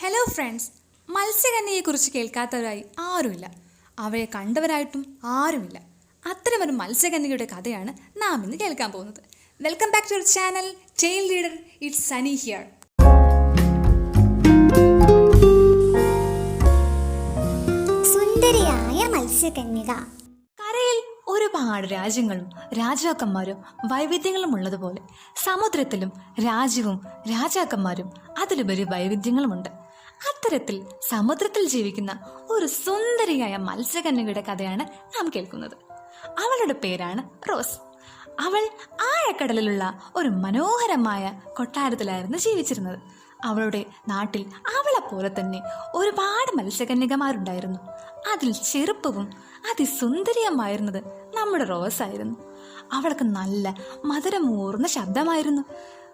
Hello friends, മത്സ്യകന്യയെക്കുറിച്ച് കേൾക്കാത്തവരായി ആരുമില്ല. അവയെ കണ്ടവരായിട്ടും ആരുമില്ല. അത്തരമൊരു മത്സ്യകന്യയുടെ കഥയാണ് നാം ഇന്ന് കേൾക്കാൻ പോകുന്നത്. Welcome back to your channel tale reader. It's Sani here. സുന്ദരിയായ മത്സ്യകന്യക. കരയിൽ ഒരുപാട് രാജ്യങ്ങളും രാജാക്കന്മാരും വൈവിധ്യങ്ങളും ഉള്ളതുപോലെ സമുദ്രത്തിലും രാജ്യവും രാജാക്കന്മാരും അതിലുപരി വൈവിധ്യങ്ങളുമുണ്ട്. അത്തരത്തിൽ സമുദ്രത്തിൽ ജീവിക്കുന്ന ഒരു സുന്ദരിയായ മത്സ്യകന്യകയുടെ കഥയാണ് നാം കേൾക്കുന്നത്. അവളുടെ പേരാണ് റോസ്. അവൾ ആഴക്കടലിലുള്ള ഒരു മനോഹരമായ കൊട്ടാരത്തിലായിരുന്നു ജീവിച്ചിരുന്നത്. അവളുടെ നാട്ടിൽ അവളെപ്പോലെ തന്നെ ഒരുപാട് മത്സ്യകന്യകമാരുണ്ടായിരുന്നു. അതിൽ ചെറുപ്പവും അതിസുന്ദരിയുമായിരുന്നത് നമ്മുടെ റോസ് ആയിരുന്നു. അവൾക്ക് നല്ല മധുരമൂർന്ന ശബ്ദമായിരുന്നു.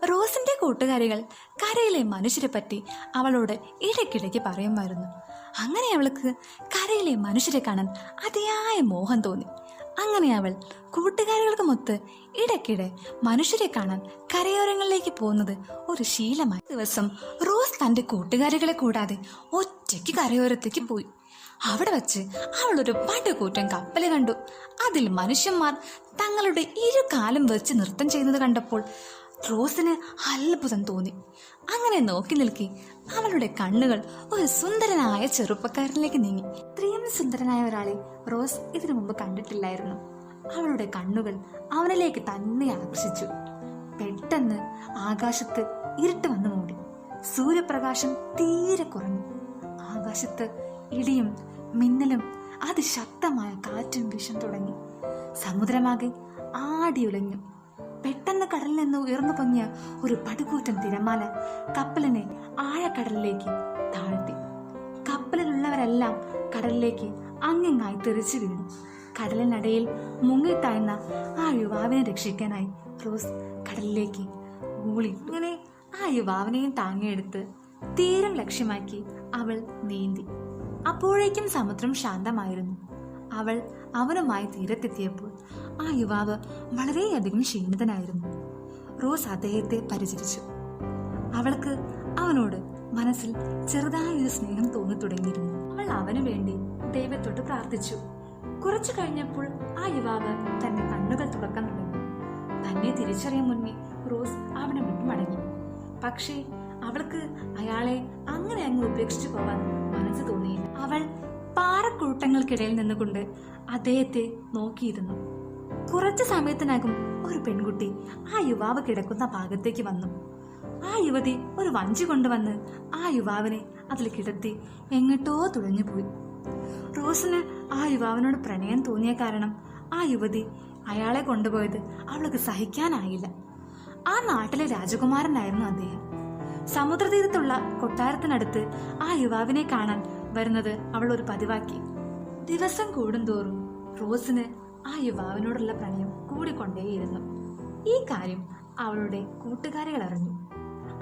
റോസിന്റെ കൂട്ടുകാരികൾ കരയിലെ മനുഷ്യരെ പറ്റി അവളോട് ഇടയ്ക്കിടയ്ക്ക് പറയുമായിരുന്നു. അങ്ങനെ അവൾക്ക് കരയിലെ മനുഷ്യരെ കാണാൻ അതിയായ മോഹം തോന്നി. അങ്ങനെ അവൾ കൂട്ടുകാരികൾക്കുമൊത്ത് ഇടയ്ക്കിടെ മനുഷ്യരെ കാണാൻ കരയോരങ്ങളിലേക്ക് പോകുന്നത് ഒരു ശീലമായി. ദിവസം റോസ് തന്റെ കൂട്ടുകാരികളെ കൂടാതെ ഒറ്റയ്ക്ക് കരയോരത്തേക്ക് പോയി. അവിടെ വച്ച് അവൾ ഒരു പടുകൂറ്റൻ കപ്പല് കണ്ടു. അതിൽ മനുഷ്യന്മാർ തങ്ങളുടെ ഇരുകാലം വെച്ച് നൃത്തം ചെയ്യുന്നത് കണ്ടപ്പോൾ റോസിന് അത്ഭുതം തോന്നി. അങ്ങനെ നോക്കി നിൽക്കി അവളുടെ കണ്ണുകൾ ഒരു സുന്ദരനായ ചെറുപ്പക്കാരനിലേക്ക് നീങ്ങി. ഇത്രയും സുന്ദരനായ ഒരാളെ റോസ് ഇതിനു മുമ്പ് കണ്ടിട്ടില്ലായിരുന്നു. അവളുടെ കണ്ണുകൾ അവനിലേക്ക് തന്നെ ആകർഷിച്ചു. പെട്ടെന്ന് ആകാശത്ത് ഇരുട്ട് വന്നു മൂടി. സൂര്യപ്രകാശം തീരെ കുറഞ്ഞു. ആകാശത്ത് ഇടിയും മിന്നലും അതിശക്തമായ കാറ്റും വീശാൻ തുടങ്ങി. സമുദ്രമാകെ ആടിയുലഞ്ഞു. പെട്ടെന്ന് കടലിൽ നിന്ന് ഉയർന്നു പൊങ്ങിയ ഒരു പടുകൂറ്റൻ തിരമാല കപ്പലിനെ ആഴക്കടലിലേക്ക് താഴ്ത്തി. കപ്പലിലുള്ളവരെല്ലാം കടലിലേക്ക് അങ്ങിങ്ങായി തെറിച്ചു വീണു. കടലിനടയിൽ മുങ്ങിത്താഴ്ന്ന ആ യുവാവിനെ രക്ഷിക്കാനായി റോസ് കടലിലേക്ക് ഊളി. ഇങ്ങനെ ആ യുവാവിനെയും താങ്ങിയെടുത്ത് തീരം ലക്ഷ്യമാക്കി അവൾ നീന്തി. അപ്പോഴേക്കും സമുദ്രം ശാന്തമായിരുന്നു. അവൾ അവനുമായി തീരത്തെത്തിയപ്പോൾ ആ യുവാവ് വളരെയധികം ക്ഷീണിതനായിരുന്നു. റോസ് അദ്ദേഹത്തെ പരിചരിച്ചു. അവൾക്ക് അവനോട് മനസ്സിൽ ചെറുതായൊരു സ്നേഹം തോന്നി തുടങ്ങിയിരുന്നു. അവൾ അവനു വേണ്ടി ദൈവത്തോട് പ്രാർത്ഥിച്ചു. കുറച്ചു കഴിഞ്ഞപ്പോൾ ആ യുവാവ് തന്റെ കണ്ണുകൾ തുറക്കാൻ തുടങ്ങി. തന്നെ തിരിച്ചറിയാൻ മുന്നേ റോസ് അവനെ വിട്ടു മടങ്ങി. പക്ഷേ അവൾക്ക് അയാളെ അങ്ങനെ അങ്ങ് ഉപേക്ഷിച്ചു പോവാൻ മനസ്സ് തോന്നിയില്ല. അവൾ പാറക്കൂട്ടങ്ങൾക്കിടയിൽ നിന്നുകൊണ്ട് അദ്ദേഹത്തെ നോക്കിയിരുന്നു. കുറച്ചു സമയത്തിനകം ഒരു പെൺകുട്ടി ആ യുവാവ് കിടക്കുന്ന ഭാഗത്തേക്ക് വന്നു. ആ യുവതി ഒരു വഞ്ചി കൊണ്ടുവന്ന് ആ യുവാവിനെ അതിൽ കിടത്തി എങ്ങോട്ടോ തുഴഞ്ഞുപോയി. റോസിന് ആ യുവാവിനോട് പ്രണയം തോന്നിയ കാരണം ആ യുവതി അയാളെ കൊണ്ടുപോയത് അവൾക്ക് സഹിക്കാനായില്ല. ആ നാട്ടിലെ രാജകുമാരനായിരുന്നു അദ്ദേഹം. സമുദ്രതീരത്തുള്ള കൊട്ടാരത്തിനടുത്ത് ആ യുവാവിനെ കാണാൻ വരുന്നത് അവൾ ഒരു പതിവാക്കി. ദിവസം കൂടുന്തോറും റോസിന് ആ യുവാവിനോടുള്ള പ്രണയം കൂടിക്കൊണ്ടേയിരുന്നു. ഈ കാര്യം അവളുടെ കൂട്ടുകാരികൾ അറിഞ്ഞു.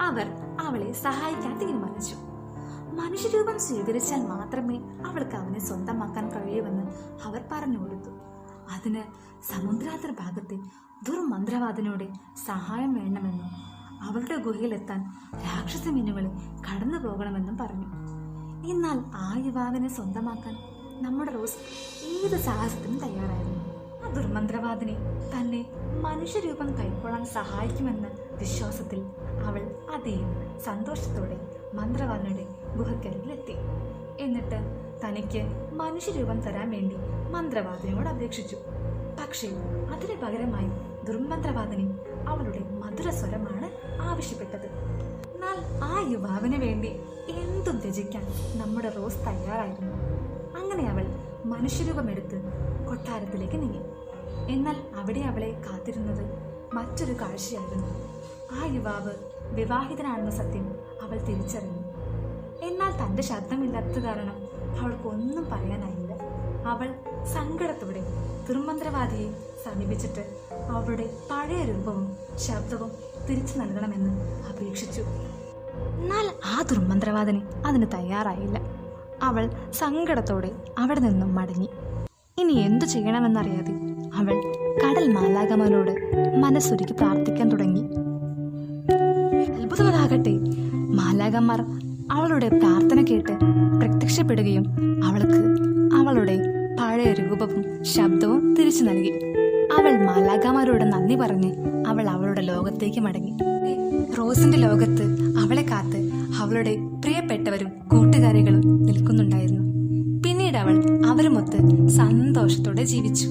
അവർ അവളെ സഹായിക്കാൻ തീരുമാനിച്ചു. മനുഷ്യരൂപം സ്വീകരിച്ചാൽ മാത്രമേ അവൾക്ക് അവനെ സ്വന്തമാക്കാൻ കഴിയൂവെന്ന് അവർ പറഞ്ഞു കൊടുത്തു. അതിന് സമുദ്രാന്തർ ഭാഗത്തെ ദുർമന്ത്രവാദിനോട് സഹായം വേണമെന്നും അവളുടെ ഗുഹയിലെത്താൻ രാക്ഷസ മീനുകളെ കടന്നു പോകണമെന്നും പറഞ്ഞു. എന്നാൽ ആ യുവാവിനെ സ്വന്തമാക്കാൻ നമ്മുടെ റോസ് ഏത് സാഹസത്തിനും തയ്യാറായിരുന്നു. ആ ദുർമന്ത്രവാദിനെ തന്നെ മനുഷ്യരൂപം കൈക്കൊള്ളാൻ സഹായിക്കുമെന്ന വിശ്വാസത്തിൽ അവൾ അതേയും സന്തോഷത്തോടെ മന്ത്രവാദിയുടെ ഗുഹക്കരികിലെത്തി. എന്നിട്ട് തനിക്ക് മനുഷ്യരൂപം തരാൻ വേണ്ടി മന്ത്രവാദിനോട് അപേക്ഷിച്ചു. പക്ഷേ അതിന് പകരമായി ദുർമന്ത്രവാദിനി അവളുടെ മധുരസ്വരമാണ് ആവശ്യപ്പെട്ടത്. എന്നാൽ ആ യുവാവിന് വേണ്ടി എന്തും ത്യജിക്കാൻ നമ്മുടെ റോസ് തയ്യാറായിരുന്നു. അങ്ങനെ അവൾ മനുഷ്യരൂപമെടുത്ത് കൊട്ടാരത്തിലേക്ക് നീങ്ങി. എന്നാൽ അവിടെ അവളെ കാത്തിരുന്നത് മറ്റൊരു കാഴ്ചയായിരുന്നു. ആ യുവാവ് വിവാഹിതനാണെന്ന സത്യം അവൾ തിരിച്ചറിഞ്ഞു. എന്നാൽ തന്റെ ശബ്ദമില്ലാത്തത് കാരണം അവൾക്കൊന്നും പറയാനായില്ല. അവൾ സങ്കടത്തോടെ ദുർമന്ത്രവാദിയെ സമീപിച്ചിട്ട് അവളുടെ പഴയ രൂപവും ശബ്ദവും തിരിച്ചു നൽകണമെന്ന് അപേക്ഷിച്ചു. എന്നാൽ ആ ദുർമന്ത്രവാദിനി അതിന് തയ്യാറായില്ല. അവൾ സങ്കടത്തോടെ അവിടെ നിന്നും മടങ്ങി. ഇനി എന്തു ചെയ്യണമെന്നറിയാതെ അവൾ കടൽ മാലാഖമാരോട് മനസ്സൊരുക്കി പ്രാർത്ഥിക്കാൻ തുടങ്ങി. അത്ഭുതമാകട്ടെ, മാലാഖമാർ അവളുടെ പ്രാർത്ഥന കേട്ട് പ്രത്യക്ഷപ്പെടുകയും അവൾക്ക് അവളുടെ പഴയ രൂപവും ശബ്ദവും തിരിച്ചു നൽകി. അവൾ മാലാഖമാരോട് നന്ദി പറഞ്ഞ് അവൾ അവളുടെ ലോകത്തേക്ക് മടങ്ങി. റോസിന്റെ ലോകത്ത് അവളെ കാത്ത് അവളുടെ പ്രിയപ്പെട്ടവരും കൂട്ടുകാരികളും നിൽക്കുന്നുണ്ടായിരുന്നു. പിന്നീട് അവൾ അവരുമൊത്ത് സന്തോഷത്തോടെ ജീവിച്ചു.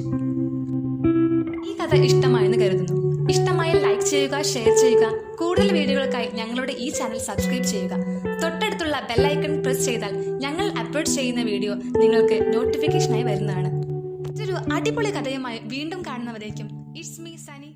ഈ കഥ ഇഷ്ടമായെന്ന് കരുതുന്നു. ഇഷ്ടമായാൽ ലൈക്ക് ചെയ്യുക, ഷെയർ ചെയ്യുക. കൂടുതൽ വീഡിയോകൾക്കായി ഞങ്ങളുടെ ഈ ചാനൽ സബ്സ്ക്രൈബ് ചെയ്യുക. തൊട്ടടുത്തുള്ള ബെല്ലൈക്കൺ പ്രസ് ചെയ്താൽ ഞങ്ങൾ അപ്ലോഡ് ചെയ്യുന്ന വീഡിയോ നിങ്ങൾക്ക് നോട്ടിഫിക്കേഷനായി വരുന്നതാണ്. മറ്റൊരു അടിപൊളി കഥയുമായി വീണ്ടും കാണുന്നവരേക്കും ഇറ്റ്സ് മീ സനി.